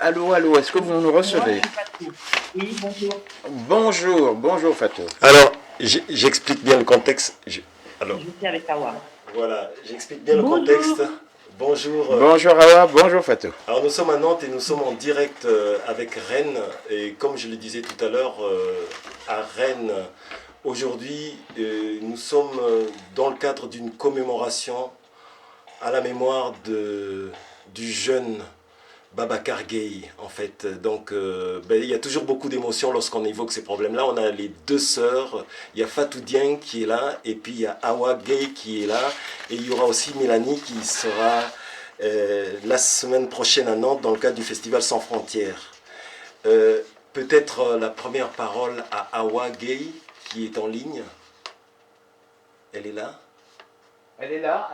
Allô, allô, est-ce que vous nous Moi, recevez? c'est Fatou. Oui, bonjour. Bonjour, bonjour Fatou. Alors, j'explique bien le contexte. Alors, Je suis avec Awa. voilà, j'explique bien le contexte. Bonjour. Bonjour. Bonjour Awa, bonjour Fatou. Alors, nous sommes à Nantes et nous sommes en direct avec Rennes. Et comme je le disais tout à l'heure, à Rennes, aujourd'hui, nous sommes dans le cadre d'une commémoration à la mémoire du jeune Babacar Gueye, en fait. Donc, il y a toujours beaucoup d'émotions lorsqu'on évoque ces problèmes-là. On a les deux sœurs, il y a Fatou Dieng qui est là, et puis il y a Awa Gueye qui est là, et il y aura aussi Mélanie qui sera la semaine prochaine à Nantes dans le cadre du Festival Sans Frontières. Peut-être la première parole à Awa Gueye qui est en ligne. Elle est là. Elle est là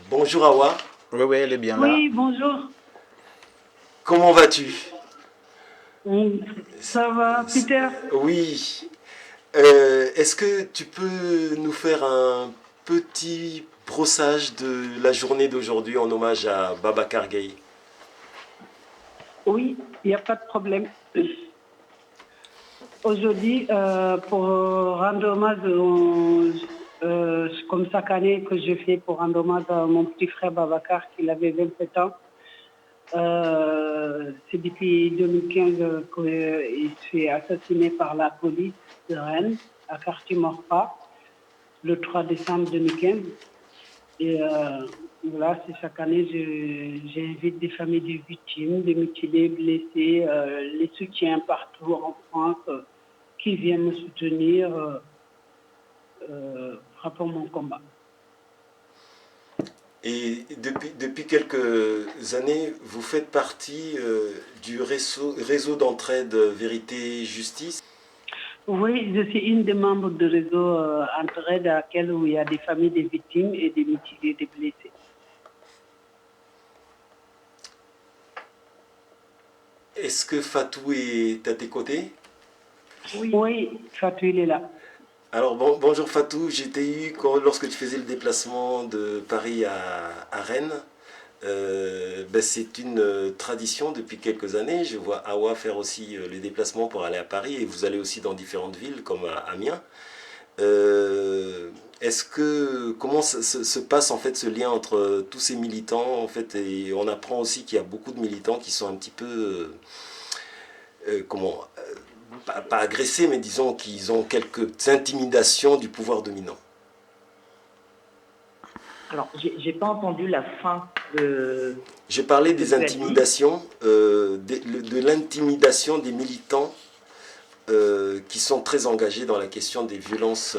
Bonjour Awa, Oui, oui, elle est bien là. Oui, bonjour. comment vas-tu? Ça va, Peter? Oui. Est-ce que tu peux nous faire un petit brossage de la journée d'aujourd'hui en hommage à Babacar Gueye? Oui, il n'y a pas de problème. Aujourd'hui, pour rendre hommage, comme chaque année que je fais pour rendre hommage à mon petit frère Babacar, qui avait 27 ans, c'est depuis 2015 qu'il se fait assassiner par la police de Rennes, à Quartier-Morpa, le 3 décembre 2015. Et voilà, c'est chaque année, j'invite des familles de victimes, des mutilés, blessés, les soutiens partout en France qui viennent me soutenir pour mon combat. Et depuis quelques années, vous faites partie du réseau d'entraide Vérité Justice. Oui, je suis une des membres du réseau Entraide à laquelle il y a des familles des victimes et des mutilés, des blessés. Est-ce que Fatou est à tes côtés? Oui, Fatou, il est là. Alors bonjour Fatou, j'étais eu lorsque tu faisais le déplacement de Paris à Rennes. C'est une tradition depuis quelques années. Je vois Awa faire aussi les déplacements pour aller à Paris et vous allez aussi dans différentes villes comme à Amiens. Est-ce que comment se passe en fait ce lien entre tous ces militants en fait, et on apprend aussi qu'il y a beaucoup de militants qui sont un petit peu comment pas agressés, mais disons qu'ils ont quelques intimidations du pouvoir dominant. Alors, j'ai pas entendu la fin de J'ai parlé ce que des tu as dit. intimidations, de l'intimidation des militants qui sont très engagés dans la question des violences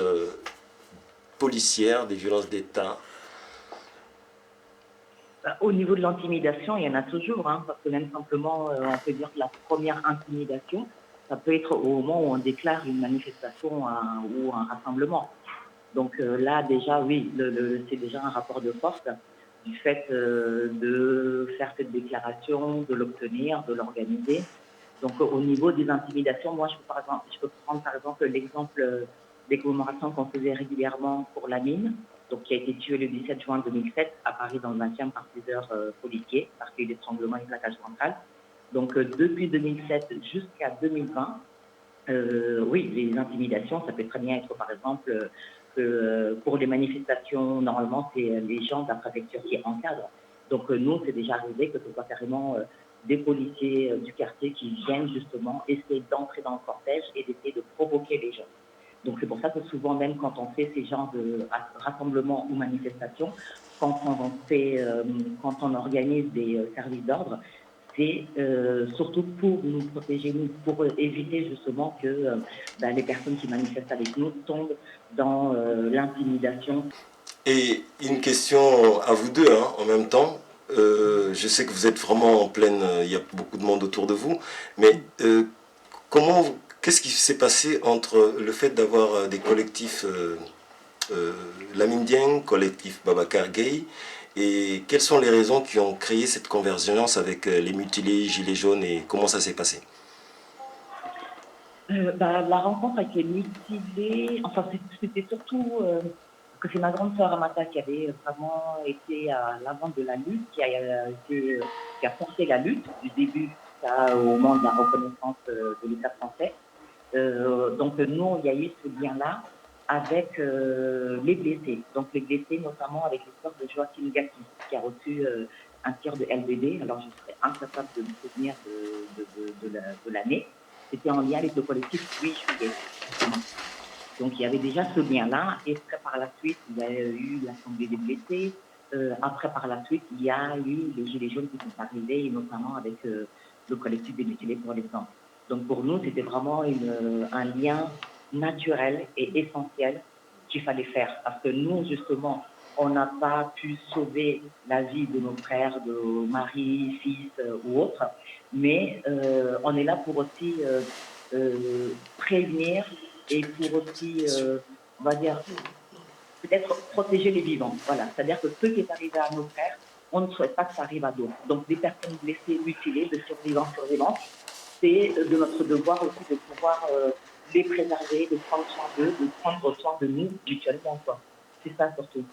policières, des violences d'État. Au niveau de l'intimidation, il y en a toujours, hein, parce que même simplement, on peut dire que la première intimidation, ça peut être au moment où on déclare une manifestation ou un rassemblement. Donc là, déjà, oui, c'est déjà un rapport de force du fait de faire cette déclaration, de l'obtenir, de l'organiser. Donc au niveau des intimidations, moi, je peux prendre par exemple l'exemple des commémorations qu'on faisait régulièrement pour la mine, donc qui a été tué le 17 juin 2007 à Paris dans le 20e par plusieurs policiers, par qu'il y a eu d'étranglement et plaquage ventral. Donc depuis 2007 jusqu'à 2020, oui, les intimidations, ça peut très bien être, par exemple, que pour les manifestations, normalement, c'est les gens de la préfecture qui encadrent. Donc, nous, c'est déjà arrivé que ce soit carrément des policiers du quartier qui viennent justement essayer d'entrer dans le cortège et d'essayer de provoquer les gens. Donc, c'est pour ça que souvent, même quand on fait ces genres de rassemblements ou manifestations, quand on organise des services d'ordre, c'est surtout pour nous protéger, pour éviter justement que les personnes qui manifestent avec nous tombent dans l'intimidation. Et une question à vous deux hein, en même temps. Je sais que vous êtes vraiment en pleine, il y a beaucoup de monde autour de vous, mais qu'est-ce qui s'est passé entre le fait d'avoir des collectifs Lamine Dieng, collectif Babacar Gueye, et quelles sont les raisons qui ont créé cette convergence avec les mutilés, gilets jaunes et comment ça s'est passé? La rencontre avec les mutilés, enfin c'était surtout que c'est ma grande sœur Amata qui avait vraiment été à l'avant de la lutte, qui a porté la lutte du début au moment de la reconnaissance de l'État français. Donc nous, il y a eu ce lien-là avec les blessés. Donc les blessés, notamment avec l'histoire de Joachim Gatti, qui a reçu un tir de LBD. Alors je serais incapable de me souvenir de l'année. C'était en lien avec le collectif 8 juillet. Donc il y avait déjà ce lien-là. Et après, par la suite, il y a eu l'Assemblée des blessés. Après, par la suite, il y a eu les Gilets jaunes qui sont arrivés, et notamment avec le collectif des mutilés, pour l'exemple. Donc pour nous, c'était vraiment un lien naturel et essentiel qu'il fallait faire. Parce que nous, justement, on n'a pas pu sauver la vie de nos frères, de nos maris, fils ou autres, mais on est là pour aussi prévenir et pour aussi, on va dire, peut-être protéger les vivants. Voilà, c'est-à-dire que ce qui est arrivé à nos frères, on ne souhaite pas que ça arrive à d'autres. Donc des personnes blessées, mutilées, de survivantes, c'est de notre devoir aussi de pouvoir les préserver, de prendre soin d'eux, de prendre soin de nous mutuellement. C'est ça surtout.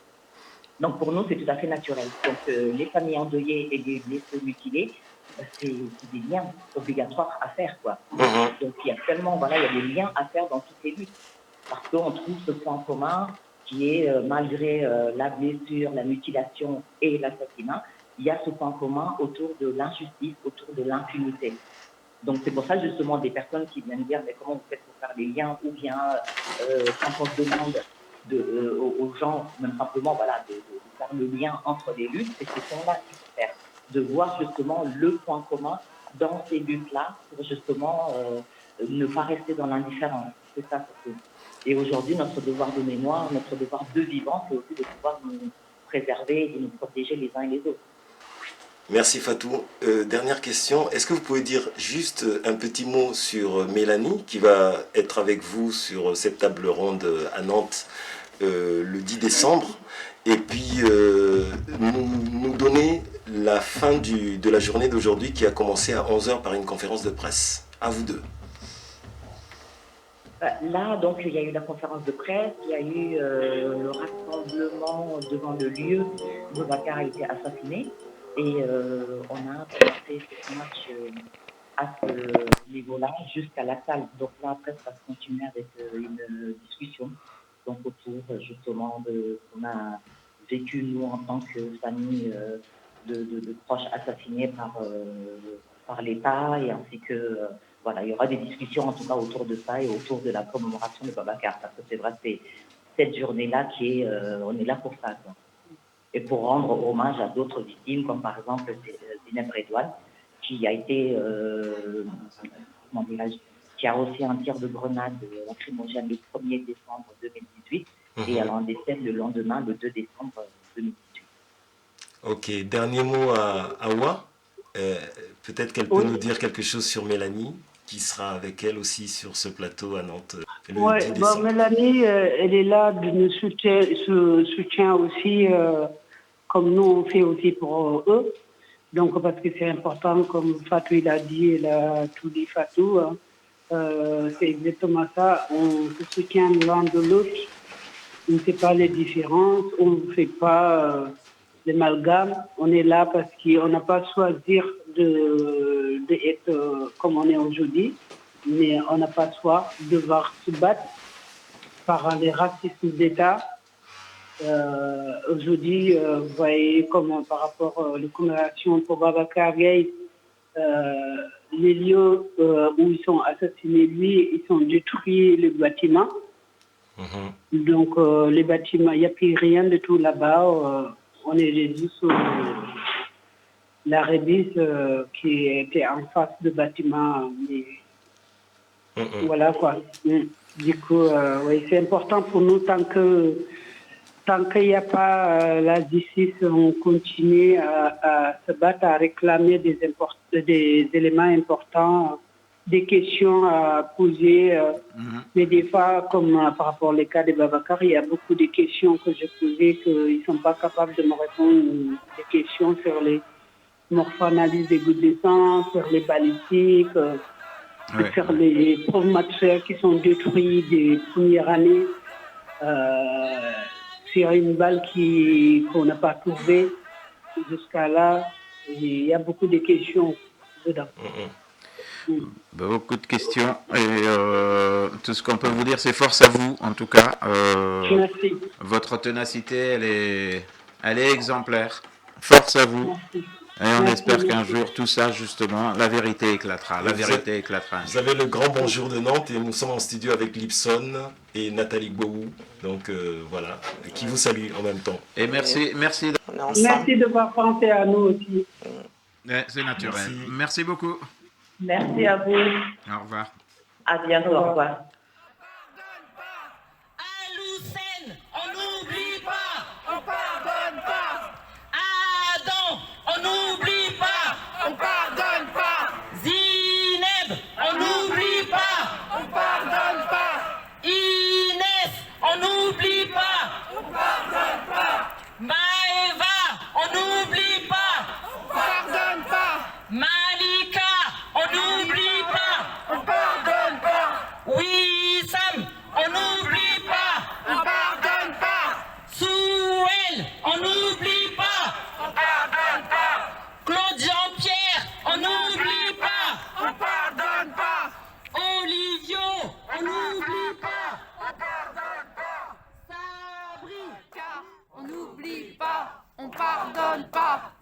Donc pour nous, c'est tout à fait naturel. Donc les familles endeuillées et les blessés mutilés, c'est des liens obligatoires à faire, quoi. Donc il y a tellement, voilà, il y a des liens à faire dans toutes les luttes. Parce qu'on trouve ce point commun qui est, malgré la blessure, la mutilation et l'assassinat, il y a ce point commun autour de l'injustice, autour de l'impunité. Donc c'est pour ça justement des personnes qui viennent dire mais comment vous faites pour faire des liens, ou bien quand on se demande aux gens, même simplement voilà, de faire le lien entre les luttes, c'est ce qu'on a pu faire, de voir justement le point commun dans ces luttes-là pour justement ne pas rester dans l'indifférence. C'est ça surtout. Et aujourd'hui, notre devoir de mémoire, notre devoir de vivant, c'est aussi de pouvoir nous préserver et de nous protéger les uns et les autres. Merci Fatou. Dernière question, est-ce que vous pouvez dire juste un petit mot sur Mélanie qui va être avec vous sur cette table ronde à Nantes le 10 décembre et puis nous donner la fin de la journée d'aujourd'hui qui a commencé à 11h par une conférence de presse. À vous deux. Là, donc, il y a eu la conférence de presse, il y a eu le rassemblement devant le lieu où Boubacar a été assassiné. Et on a commencé cette marche à ce niveau-là jusqu'à la salle. Donc là, après, ça va continuer avec une discussion donc autour justement de ce qu'on a vécu, nous, en tant que famille de proches assassinés par l'État, et ainsi que, voilà, il y aura des discussions en tout cas autour de ça et autour de la commémoration de Boubacar, parce que c'est vrai que c'est cette journée-là qui est, on est là pour ça, quoi. Et pour rendre hommage à d'autres victimes, comme par exemple Zineb Redouane, qui a été, qui a reçu un tir de grenade lacrymogène le 1er décembre 2018 et elle en décède le lendemain, le 2 décembre 2018. Ok, dernier mot à Awa. Peut-être qu'elle peut nous dire quelque chose sur Mélanie, qui sera avec elle aussi sur ce plateau à Nantes le 10 décembre. Mélanie, elle est là, nous soutient aussi, comme nous on fait aussi pour eux. Donc parce que c'est important, comme Fatou il a dit, elle a tout dit Fatou, hein. C'est exactement ça, on se soutient l'un de l'autre, on ne fait pas les différences, on ne fait pas l'amalgame, on est là parce qu'on n'a pas choisi d'être comme on est aujourd'hui, mais on n'a pas choix de devoir se battre par les racismes d'État. Aujourd'hui, vous voyez comment par rapport à la commémoration pour Boubacar Gaye, les lieux où ils sont assassinés, lui, ils sont détruits, les bâtiments. Donc les bâtiments, il n'y a plus rien de tout là-bas. On est réduit sur la Rébis qui était en face du bâtiment. Voilà quoi. Du coup, oui, c'est important pour nous tant qu'il n'y a pas la justice, on continue à se battre, à réclamer des éléments importants, des questions à poser. Mais des fois, comme par rapport au cas de Boubacar, il y a beaucoup de questions que j'ai posées qu'ils ne sont pas capables de me répondre. Des questions sur les morpho-analyses des gouttes de sang, sur les balistiques, sur les pauvres matériels qui sont détruits des premières années. Sur une balle qu'on n'a pas trouvée jusqu'à là, il y a beaucoup de questions. dedans. Beaucoup de questions. Et tout ce qu'on peut vous dire, c'est force à vous, en tout cas. Merci. Votre ténacité, elle est exemplaire. Force à vous. Merci. Et on espère qu'un jour, tout ça, justement, la vérité éclatera. La vérité éclatera. Vous avez le grand bonjour de Nantes et nous sommes en studio avec Lipson et Nathalie Gbowou. Donc voilà, qui vous salue en même temps. Et merci. Merci d'avoir pensé à nous aussi. C'est naturel. Merci beaucoup. Merci à vous. Au revoir. À bientôt. Au revoir. On n'oublie pas, on pardonne pas. Adam, on n'oublie pas, on pardonne pas. Zineb, on n'oublie pas, on pardonne pas. Inès, on n'oublie pas, on pardonne pas. Maëva, on n'oublie pas, on pardonne pas. Malika, on n'oublie pas, on pardonne pas. Wissam, on n'oublie pas, on pardonne pas. Souel, on n'oublie pas, on pardonne pas. Claude Jean-Pierre, on n'oublie pas, on pardonne pas. Olivio, on n'oublie pas, on pardonne pas. Sabri, on n'oublie pas, on pardonne pas.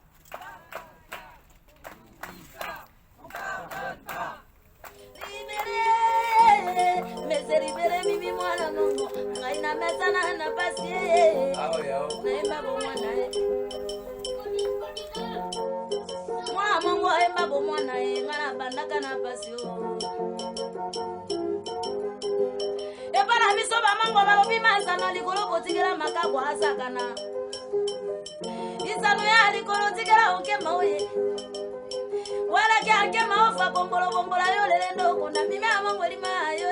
Meseribere mimi mwana Mungu ngaina mesana na pasi naimba bomwana mwana Mungu aimba bomwana ngana bandaka na pasi e para biso ba mango balobi manzana likolo botikela makabwa asakana isanu ya likolo tikela okema oye wala kya kema ofa bombolo bombola yo lelendo kona mimi amango limayo